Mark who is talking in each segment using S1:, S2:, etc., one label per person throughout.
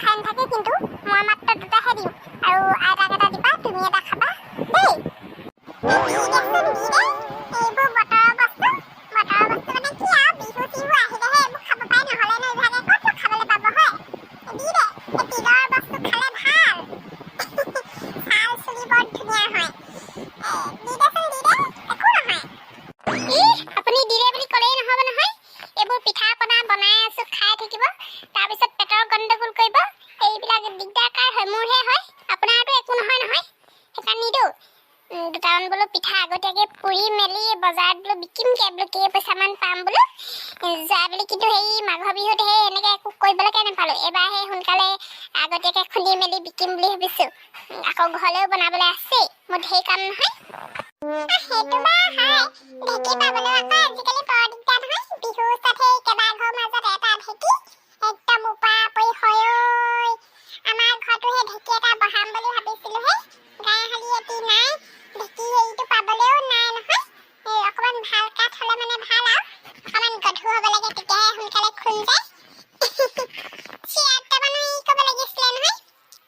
S1: খাই নাথাকে কিন্তু মই মাত্ৰ দুটাহে দিম আৰু আইতাক এটা দিবা তুমি এটা খাবা দেই এইবোৰ বতৰৰ বস্তু মানে কি আৰু বিহু চিহু আহিলেহে এইবোৰ খাব পাই নহ'লে ইভাগে ক'ত খাবলৈ পাব হয় দি দে এই তিলৰ বস্তু খালে ভাল ছাল চুলি বৰ ধুনীয়া হয় দি দেচোন দি দে একো নহয় আপুনি দিলে বুলি ক'লেই নহ'ব নহয় এইবোৰ পিঠা পনা বনাই আছো খাই থাকিব তাৰপিছত পেটৰ গণ্ডগোল কৰিব এইবিলাক দিগদাৰকাৰ হয় মোৰহে হয় আপোনাৰতো একো নহয় নহয় সেইকাৰণে নিদিওঁ দুটামান বোলো পিঠা আগতীয়াকৈ পুৰি মেলি বজাৰত বোলো বিকিমগৈ বোলো কেইপইচামান পাম বোলো যোৱা বুলি কিন্তু সেই মাঘৰ বিহুত সেই এনেকৈ একো কৰিবলৈকে নাপালোঁ এইবাৰ সেই সোনকালে আগতীয়াকৈ খুন্দি মেলি বিকিম বুলি ভাবিছোঁ আকৌ ঘৰলৈও বনাবলৈ আছেই মোৰ ঢেৰ কাম নহয় সেইটো বাৰু হয় ঢেঁকী পাবলৈ আকৌ আজিকালি বৰ দিগদাৰ নহয় বিহু ওচৰত সেই কেইবাঘৰৰ মাজত এটা ঢেঁকী একদম উপাপৰি হয় আমাৰ ঘৰতো সেই ঢেঁকী এটা বহাম বুলি ভাবিছিলোঁহে গাঁৱহালি এটি নাই ঢেঁকী হেৰিটো পাবলৈও নাই নহয় এই অকণমান ভাল কাঠ হ'লে মানে ভাল আৰু অকণমান গধুৰ হ'ব লাগে তেতিয়াহে সোনকালে খুন যায় চিৰাটা মানে ক'ব লাগিছিলে নহয়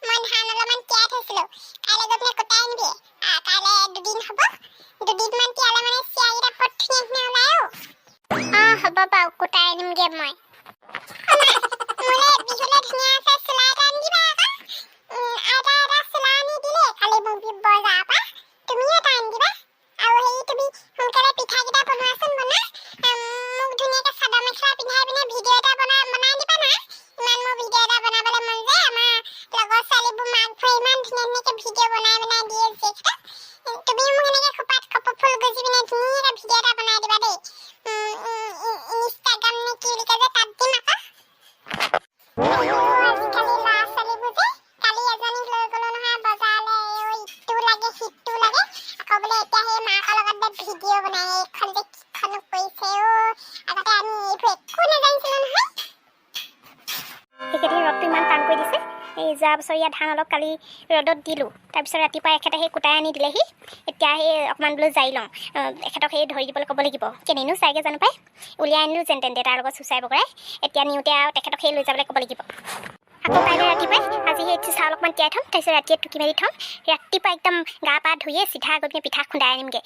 S1: মই ধান অলপমান তিয়াই থৈছিলোঁ কাইলৈ গৈ পিনে কুটাই আনিবি কাইলৈ দুদিন হ'ব দুদিনমান তিয়ালে মানে চিৰাকেইটা বৰ ধুনীয়া ধুনীয়া ওলায় হ'ব বাৰু কুটাই আনিমগৈ মই মোলৈ বিহুলৈ ধুনীয়া আছে চোলা এটা আনি দিবা আকৌ আইতা এটা চোলা আনি দিলে কালি মোক বজাৰৰ পৰা তুমিও এটা আনি দিবা আৰু সেই তুমি সোনকালে পিঠাকেইটা বনোৱাচোন বনা মোক ধুনীয়াকৈ চাদৰ মেখেলা পিন্ধাই পিনে ভিডিঅ' এটা বনাই দিবা না ইমান মোৰ ভিডিঅ' এটা বনাবলৈ মন যায় আমাৰ লগৰ ছোৱালীবোৰ মাক ভৰি ইমান ধুনীয়া ধুনীয়াকৈ ভিডিঅ' বনাই দিয়ে যিকেইটা তুমিও মোক এনেকৈ খোপাত কপৌ ফুল গুজি পিনে ধুনীয়াকৈ ভিডিঅ' এটা বনাই দিবা দেই ইনষ্টাগ্ৰাম নে কি বুলি কয় যে তাত দিম আকৌ আজিকালি ল'ৰা ছোৱালীবোৰ যে কালি এজনীক লৈ গ'লো নহয় বজাৰলৈ ইটো লাগে সিটো লাগে আকৌ বোলে এতিয়া সেই মাকৰ লগত ভিডিঅ' বনাই এইখন যে কিখন কৰিছে আগতে আমি এইবোৰ একো নাজানিছিলোঁ নহয়
S2: এইকেইদিন ৰ'দটো ইমান টান কৰি দিছে এই যোৱা বছৰ ইয়াত ধান অলপ কালি ৰ'দত দিলোঁ তাৰপিছত ৰাতিপুৱা এখেতে সেই কুটাই আনি দিলেহি এতিয়া সেই অকণমান বোলো জাৰি লওঁ এখেতক সেই ধৰি দিবলৈ ক'ব লাগিব কেনেনো চাইগৈ জানো পাই উলিয়াই আনিলোঁ যেন তেন্তে তাৰ লগত চুচাই বগৰাই এতিয়া নিওঁতে আৰু তেখেতক সেই লৈ যাবলৈ ক'ব লাগিব আকৌ কাইলৈ ৰাতিপুৱাই আজি সেই চাউল অকণমান তিয়াই থ'ম তাৰপিছত ৰাতিয়ে টুকি মেলি থ'ম ৰাতিপুৱা একদম গা পা ধুয়ে চিধা গৈ পিনে পিঠা খুন্দাই আনিমগৈ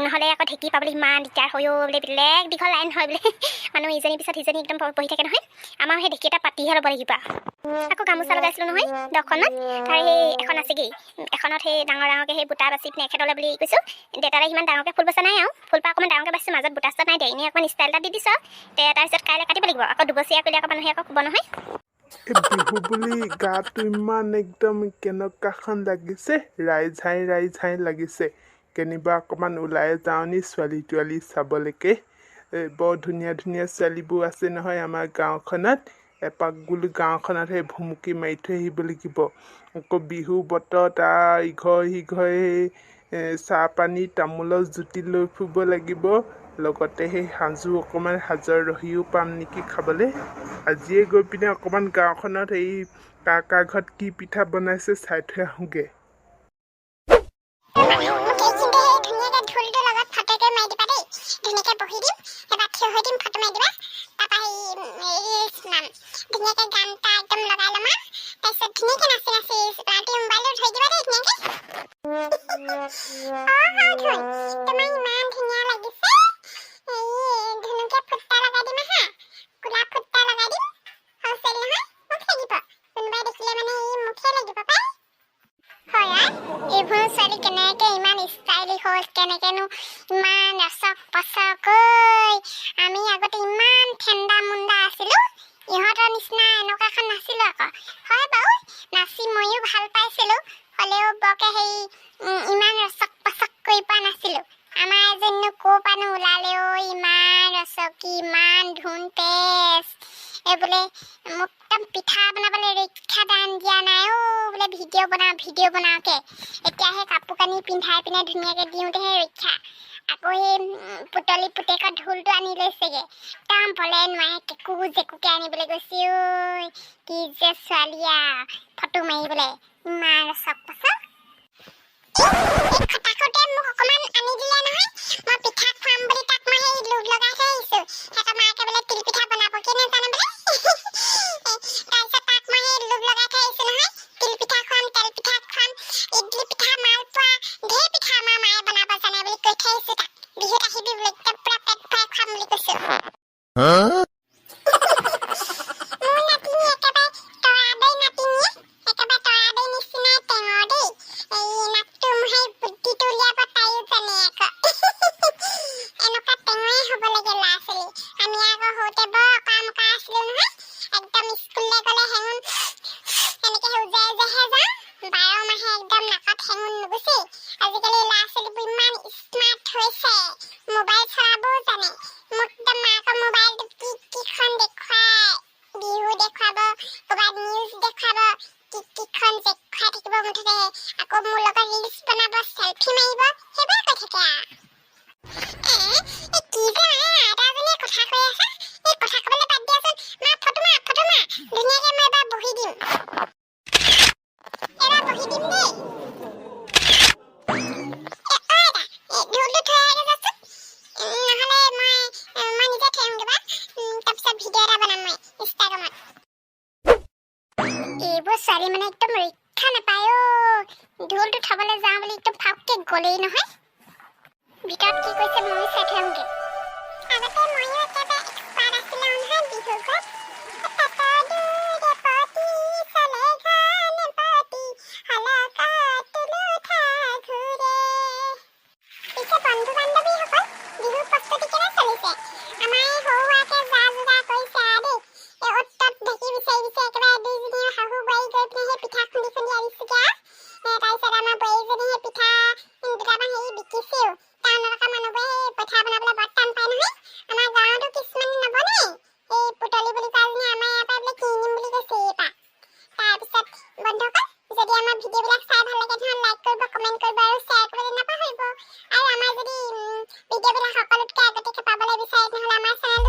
S2: নহ'লে আকৌ ঢেঁকী পাবলৈ ইমান দিগদাৰ হয় বোলে বেলেগ দীঘল লাইন হয় বোলে মানুহ ইজনী পিছত সিজনী একদম বহি থাকে নহয় আমাৰ সেই ঢেঁকী এটা পাতিহে ল'ব লাগিব আকৌ গামোচা লগাইছিলোঁ নহয় 10খনত তাৰ সেই এখন আছেগৈ এখনত সেই ডাঙৰ ডাঙৰকৈ সেই বুটা বাচি পিনে এখেতলৈ বুলি কৈছোঁ দেউতালে সিমান ডাঙৰকৈ ফুল বচা নাই আৰু ফুলপাহ অকণমান ডাঙৰকৈ বাচিছোঁ মাজত বুটা চুটা নাই দিয়া এনেই অকণমান ষ্টাইল এটা দি দিছোঁ তাৰপিছত কাইলৈ কাটিব লাগিব আকৌ দুবছৰীয়া কৰিলে আকৌ মানুহে আকৌ ক'ব নহয়
S3: বিহু বুলি গাটো ইমান একদম কেনেকুৱাখন লাগিছে ৰাইজহাই লাগিছে কেনিবা অকণমান ওলাই যাওঁ নি ছোৱালী তোৱালী চাবলৈকে বৰ ধুনীয়া ধুনীয়া ছোৱালীবোৰ আছে নহয় আমাৰ গাঁওখনত এপাক বোলো গাঁওখনত সেই ভুমুকি মাৰি থৈ আহিব লাগিব আকৌ বিহু বতৰত ইঘৰ সিঘৰে চাহ পানী তামোলৰ জুতি লৈ ফুৰিব লাগিব লগতে সেই সাজু অকণমান সাজৰ ৰহিও পাম নেকি খাবলৈ আজিয়ে গৈ পিনে অকণমান গাঁওখনত এই কা ঘৰত কি পিঠা বনাইছে চাই থৈ আহোঁগৈ
S1: এইবোৰ ছোৱালী কেনেকৈ ইমান ষ্টাইলি হ'ল কেনেকৈনো ইমান ৰচক পচক আমি আগতে ইমান ঠেণ্ডা মুণ্ডা আছিলোঁ ইহঁতৰ নিচিনা এনেকুৱাখন নাছিলোঁ আকৌ হয় বাৰু নাচি ময়ো ভাল পাইছিলোঁ হ'লেও বৰকৈ সেই ইমান ৰচক পচক কৰি পোৱা নাছিলোঁ আমাৰ এজনীনো ক'ৰ পৰানো ওলালেও ইমান ৰচকী ইমান ধুন তেজ এই বোলে মোক একদম পিঠা বনাবলৈ ৰক্ষা দান দিয়া নাই বোলে ভিডিঅ' বনাওঁকৈ এতিয়া সেই কাপোৰ কানি পিন্ধাই পিনে ধুনীয়াকৈ দিওঁতেহে ৰক্ষা আকৌ সেই পুতলি পুতেকৰ ঢোলটো আনি লৈছেগৈ একদম বলে নোৱাৰে কেকু জেকুকৈ আনিবলৈ গৈছে কি যে ছোৱালীয়া ফটো মাৰিবলৈ ইমান ৰচক পচক খটাখুটে মোক অকণমান আনি দিলে নহয় মই পিঠা খুৱাম বুলি তাক মই সেই লোভ লগাই থৈ আহিছোঁ সিহঁতৰ মাকে বোলে তিল পিঠা বনাব কি নাজানে বোলে তাৰপিছত তাক মই সেই লোভ লগাই ঠেঙুন নুগুচি আজিকালি ল'ৰা ছোৱালীবোৰ ইমান স্মাৰ্ট হৈছে মোবাইল চলাবও জানে মোক একদম মাকৰ মোবাইলটো কিখন দেখুৱাই বিহু দেখুৱাব ক'ৰবাত নিউজ দেখুৱাব কিখন দেখুৱাই থাকিব মুঠতে আকৌ মোৰ লগত ৰিলচ বনাব চেলফি মাৰিব সেইবোৰে কৈ থাকে কি যে আইতাজনীয়ে কথা কৈ আছে এই কথা ক'বলৈ বাদ দিয়াচোন মা ফটো মাৰ ধুনীয়াকৈ মই এবাৰ বহি দিম দেই ঢোলটো থৈ আগে যাচোন নহ'লে মই নিজে থৈ আহিমগৈ বা তাৰপিছত ভিডিঅ' এটা বনাম মই ইনষ্টাগ্ৰামত এইবোৰ ছোৱালী মানে একদম ৰক্ষা নাপায় ঢোলটো থ'বলৈ যাওঁ বুলি একদম ফাপকৈ গ'লেই নহয় ভিতৰত কি কৈছে ময়ো চাই থৈ আহোঁগৈ আগতে ময়ো একেবাৰে এক্সপাৰ্ট আছিলোঁ নহয় বিহু গীত সকলোতকৈ আগতীয়াকৈ পাবলৈ বিচাৰে তেনেহ'লে আমাৰ চেনেল